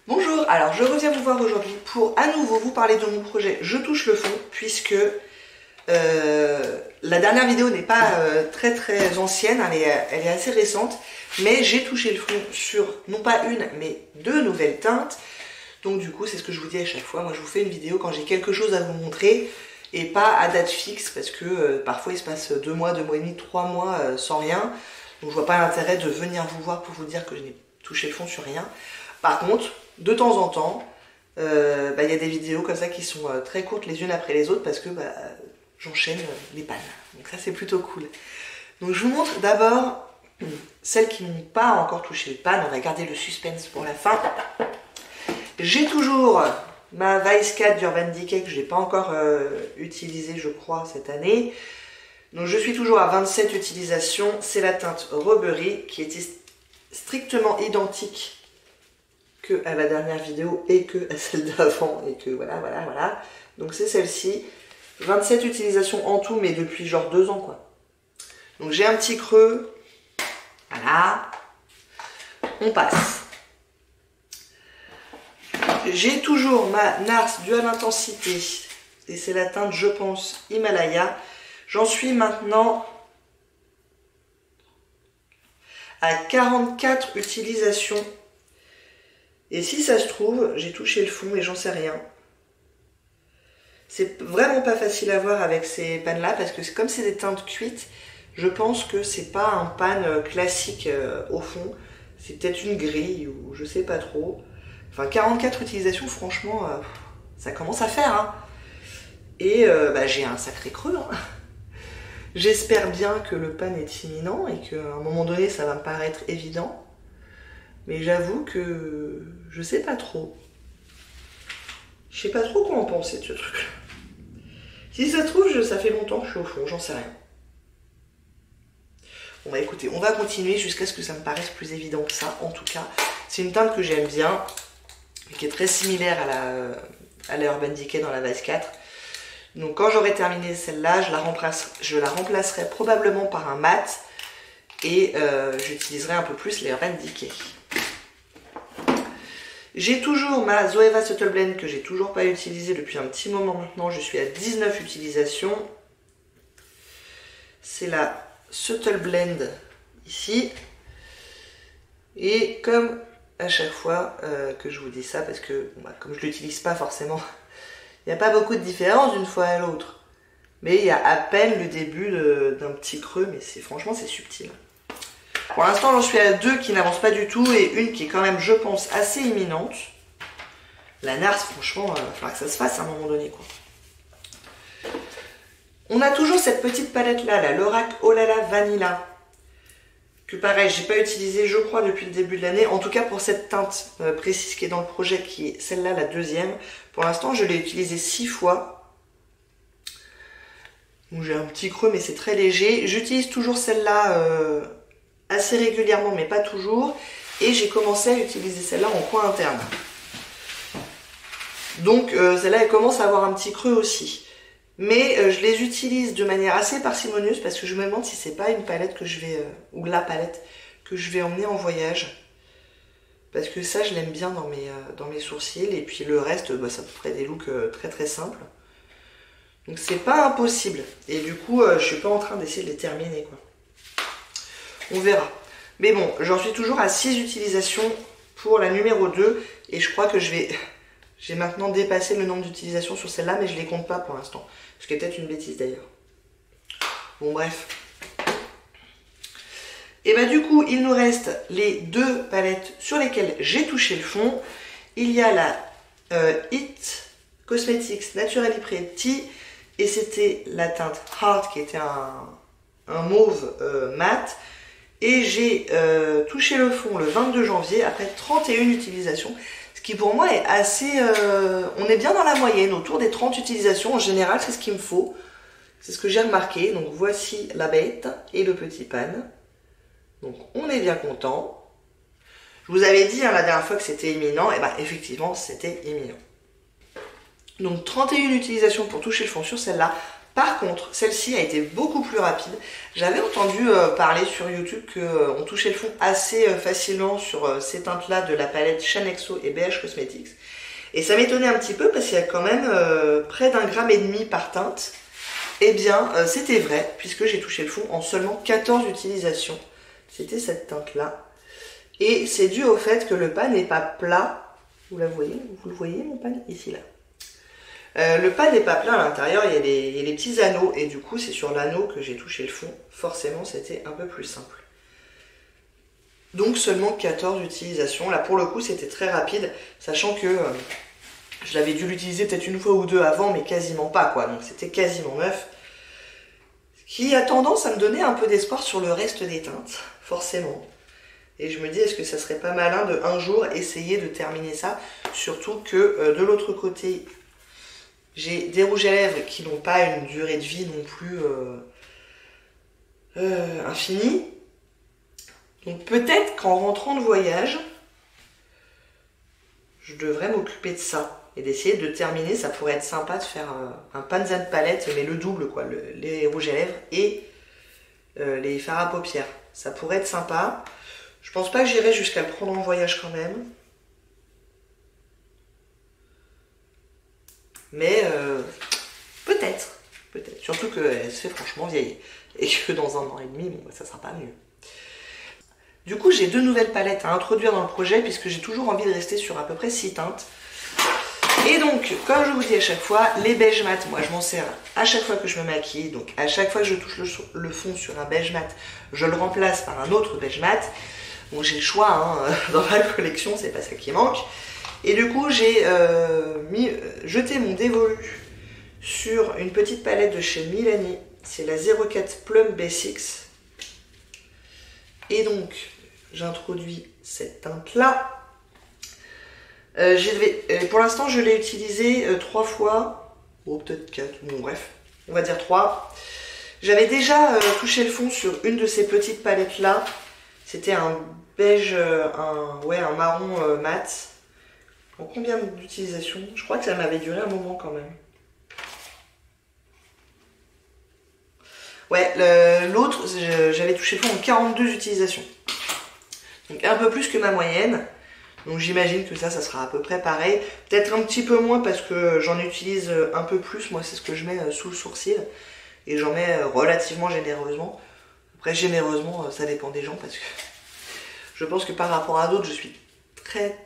Bonjour, alors je reviens vous voir aujourd'hui pour à nouveau vous parler de mon projet Je touche le fond, puisque la dernière vidéo n'est pas très ancienne, elle est assez récente, mais j'ai touché le fond sur non pas une mais deux nouvelles teintes. Donc du coup c'est ce que je vous dis à chaque fois, moi je vous fais une vidéo quand j'ai quelque chose à vous montrer et pas à date fixe, parce que parfois il se passe 2 mois, 2 mois et demi, 3 mois sans rien, donc je vois pas l'intérêt de venir vous voir pour vous dire que je n'ai touché le fond sur rien. Par contre, de temps en temps, y a des vidéos comme ça qui sont très courtes les unes après les autres parce que j'enchaîne les pannes. Donc ça c'est plutôt cool. Donc je vous montre d'abord celles qui n'ont pas encore touché les pannes. On va garder le suspense pour la fin. J'ai toujours ma Vice 4 d'Urban Decay que je n'ai pas encore utilisée je crois cette année. Donc je suis toujours à 27 utilisations. C'est la teinte Robbery qui était strictement identique que à la dernière vidéo et que à celle d'avant, et que voilà. Donc c'est celle-ci. 27 utilisations en tout, mais depuis genre 2 ans quoi. Donc j'ai un petit creux. Voilà. On passe. J'ai toujours ma NARS Dual Intensité. Et c'est la teinte, je pense, Himalaya. J'en suis maintenant à 44 utilisations. Et si ça se trouve, j'ai touché le fond et j'en sais rien. C'est vraiment pas facile à voir avec ces pannes-là, parce que comme c'est des teintes cuites, je pense que c'est pas un pan classique au fond. C'est peut-être une grille ou je sais pas trop. Enfin, 44 utilisations, franchement, ça commence à faire. Hein. Et j'ai un sacré creux. Hein. J'espère bien que le pan est imminent et qu'à un moment donné, ça va me paraître évident. Mais j'avoue que je sais pas trop. Je sais pas trop quoi en penser de ce truc-là. Si ça se trouve, ça fait longtemps que je suis au fond, j'en sais rien. Bon bah écoutez, on va continuer jusqu'à ce que ça me paraisse plus évident que ça. En tout cas, c'est une teinte que j'aime bien, qui est très similaire à la Urban Decay dans la Vice 4. Donc quand j'aurai terminé celle-là, je la remplacerai probablement par un mat et j'utiliserai un peu plus les Urban Decay. J'ai toujours ma Zoeva Subtle Blend que j'ai toujours pas utilisée depuis un petit moment maintenant. Je suis à 19 utilisations. C'est la Subtle Blend ici. Et comme à chaque fois que je vous dis ça, parce que comme je l'utilise pas forcément, il n'y a pas beaucoup de différence d'une fois à l'autre. Mais il y a à peine le début d'un petit creux, mais franchement c'est subtil. Pour l'instant, j'en suis à 2 qui n'avancent pas du tout et une qui est quand même, je pense, assez imminente. La NARS, franchement, il va falloir que ça se fasse à un moment donné, quoi. On a toujours cette petite palette-là, la Lorac Olala Vanilla. Que pareil, j'ai pas utilisé, je crois, depuis le début de l'année. En tout cas, pour cette teinte précise qui est dans le projet, qui est celle-là, la deuxième. Pour l'instant, je l'ai utilisée 6 fois. Donc j'ai un petit creux, mais c'est très léger. J'utilise toujours celle-là... assez régulièrement mais pas toujours, et j'ai commencé à utiliser celle-là en coin interne, donc celle-là elle commence à avoir un petit creux aussi, mais je les utilise de manière assez parcimonieuse parce que je me demande si c'est pas une palette que je vais ou la palette que je vais emmener en voyage, parce que ça je l'aime bien dans mes sourcils, et puis le reste ça me ferait des looks très simples, donc c'est pas impossible, et du coup je suis pas en train d'essayer de les terminer quoi. On verra. Mais bon, j'en suis toujours à 6 utilisations pour la numéro 2. Et je crois que j'ai maintenant dépassé le nombre d'utilisations sur celle-là, mais je ne les compte pas pour l'instant. Ce qui est peut-être une bêtise d'ailleurs. Bon, bref. Et bah du coup, il nous reste les 2 palettes sur lesquelles j'ai touché le fond. Il y a la It Cosmetics Naturally Pretty. Et c'était la teinte Heart qui était un mauve mat. Et j'ai touché le fond le 22 janvier après 31 utilisations. Ce qui pour moi est assez... on est bien dans la moyenne, autour des 30 utilisations. En général, c'est ce qu'il me faut. C'est ce que j'ai remarqué. Donc voici la bête et le petit pan. Donc on est bien content. Je vous avais dit la dernière fois que c'était imminent. Et bien effectivement, c'était imminent. Donc 31 utilisations pour toucher le fond sur celle-là. Par contre, celle-ci a été beaucoup plus rapide. J'avais entendu parler sur YouTube qu'on touchait le fond assez facilement sur ces teintes-là de la palette Shaaanxo et BH Cosmetics. Et ça m'étonnait un petit peu parce qu'il y a quand même près d'1,5 g par teinte. Eh bien, c'était vrai, puisque j'ai touché le fond en seulement 14 utilisations. C'était cette teinte-là. Et c'est dû au fait que le pan n'est pas plat. Vous la voyez? Vous le voyez, mon pan? Ici, là. Le pan n'est pas plat à l'intérieur, il y a les petits anneaux. Et du coup, c'est sur l'anneau que j'ai touché le fond. Forcément, c'était un peu plus simple. Donc, seulement 14 utilisations. Là, pour le coup, c'était très rapide, sachant que je l'avais dû l'utiliser peut-être une fois ou deux avant, mais quasiment pas, quoi. Donc, c'était quasiment neuf. Ce qui a tendance à me donner un peu d'espoir sur le reste des teintes, forcément. Et je me dis, est-ce que ça serait pas malin de un jour essayer de terminer ça? Surtout que de l'autre côté, j'ai des rouges à lèvres qui n'ont pas une durée de vie non plus infinie. Donc peut-être qu'en rentrant de voyage, je devrais m'occuper de ça. Et d'essayer de terminer, ça pourrait être sympa de faire un Panzane palette, mais le double, quoi. Les rouges à lèvres et les fards à paupières. Ça pourrait être sympa. Je pense pas que j'irai jusqu'à le prendre en voyage quand même. Mais peut-être. Surtout qu'elle se fait franchement vieille. Et que dans 1 an et demi, bon, ça sera pas mieux. Du coup, j'ai 2 nouvelles palettes à introduire dans le projet puisque j'ai toujours envie de rester sur à peu près 6 teintes. Et donc, comme je vous dis à chaque fois, les beiges mat, moi je m'en sers à chaque fois que je me maquille. Donc à chaque fois que je touche le fond sur un beige mat, je le remplace par un autre beige mat. Bon, j'ai le choix hein, dans ma collection, c'est pas ça qui manque. Et du coup, j'ai jeté mon dévolu sur une petite palette de chez Milani. C'est la 04 Plum Basics. Et donc, j'introduis cette teinte-là. Pour l'instant, je l'ai utilisée 3 fois. Oh, peut-être 4. Bon, bref. On va dire 3. J'avais déjà touché le fond sur une de ces petites palettes-là. C'était un beige, un marron mat. En combien d'utilisations? Je crois que ça m'avait duré un moment quand même. Ouais, l'autre, j'avais touché le fond en 42 utilisations. Donc un peu plus que ma moyenne. Donc j'imagine que ça sera à peu près pareil. Peut-être un petit peu moins parce que j'en utilise un peu plus. Moi, c'est ce que je mets sous le sourcil. Et j'en mets relativement généreusement. Après, généreusement, ça dépend des gens parce que je pense que par rapport à d'autres, je suis très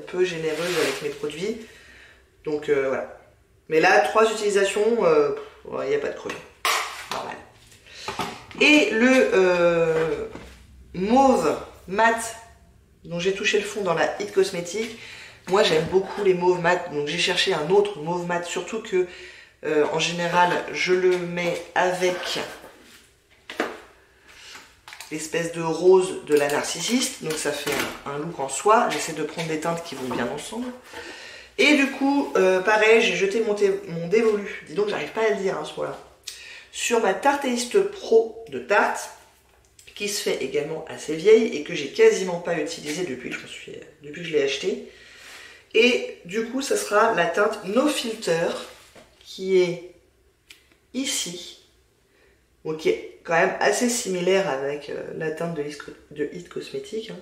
peu généreuse avec mes produits. Donc voilà. Mais là, 3 utilisations, il n'y a pas de crevé. Normal. Et le mauve mat dont j'ai touché le fond dans la It Cosmetics. Moi j'aime beaucoup les mauves mat, donc j'ai cherché un autre mauve mat, surtout que en général je le mets avec l'espèce de rose de la Narcissiste, donc ça fait un look en soi. J'essaie de prendre des teintes qui vont bien ensemble. Et du coup, pareil, j'ai jeté mon dévolu, dis donc j'arrive pas à le dire hein, ce mot-là, sur ma Tarteiste Pro de Tarte, qui se fait également assez vieille et que j'ai quasiment pas utilisé depuis que je l'ai acheté. Et du coup, ça sera la teinte No Filter, qui est ici, bon, qui est quand même assez similaire avec la teinte de It Cosmetics. Hein.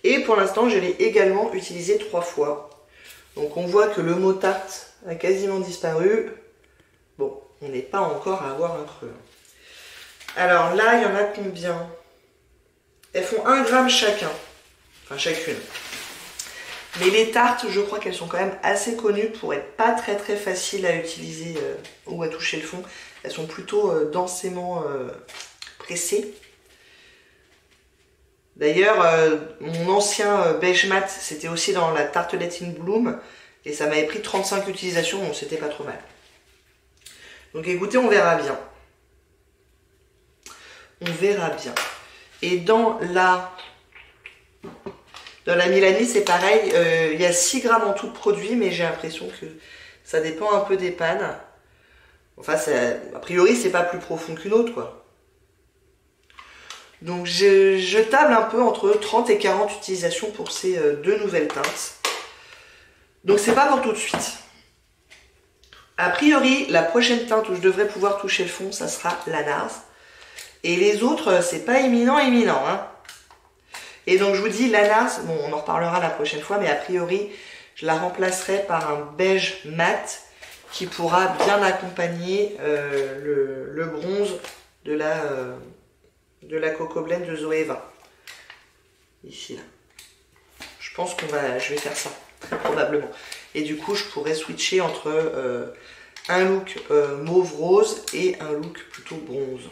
Et pour l'instant, je l'ai également utilisé 3 fois. Donc on voit que le mot tarte a quasiment disparu. Bon, on n'est pas encore à avoir un creux. Alors là, il y en a combien? Elles font 1 gramme chacun. Enfin, chacune. Mais les tartes, je crois qu'elles sont quand même assez connues pour être pas très faciles à utiliser ou à toucher le fond. Elles sont plutôt densément pressées. D'ailleurs, mon ancien beige mat, c'était aussi dans la Tartelette in Bloom. Et ça m'avait pris 35 utilisations, donc c'était pas trop mal. Donc écoutez, on verra bien. On verra bien. Et dans la Milani, c'est pareil. Il y a 6 grammes en tout de produit, mais j'ai l'impression que ça dépend un peu des pannes. Enfin, a priori, c'est pas plus profond qu'une autre, quoi. Donc je table un peu entre 30 et 40 utilisations pour ces 2 nouvelles teintes. Donc c'est pas pour tout de suite. A priori, la prochaine teinte où je devrais pouvoir toucher le fond, ça sera la Nars. Et les autres, c'est pas éminent, hein. Et donc je vous dis, la Nars, bon, on en reparlera la prochaine fois, mais a priori, je la remplacerai par un beige mat qui pourra bien accompagner le bronze de la Coco Blend de Zoé 20. Ici, là. Je pense je vais faire ça, très probablement. Et du coup, je pourrais switcher entre un look mauve rose et un look plutôt bronze.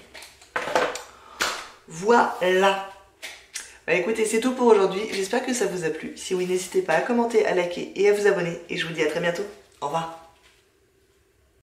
Voilà. Bah écoutez, c'est tout pour aujourd'hui. J'espère que ça vous a plu. Si oui, n'hésitez pas à commenter, à liker et à vous abonner. Et je vous dis à très bientôt. Au revoir.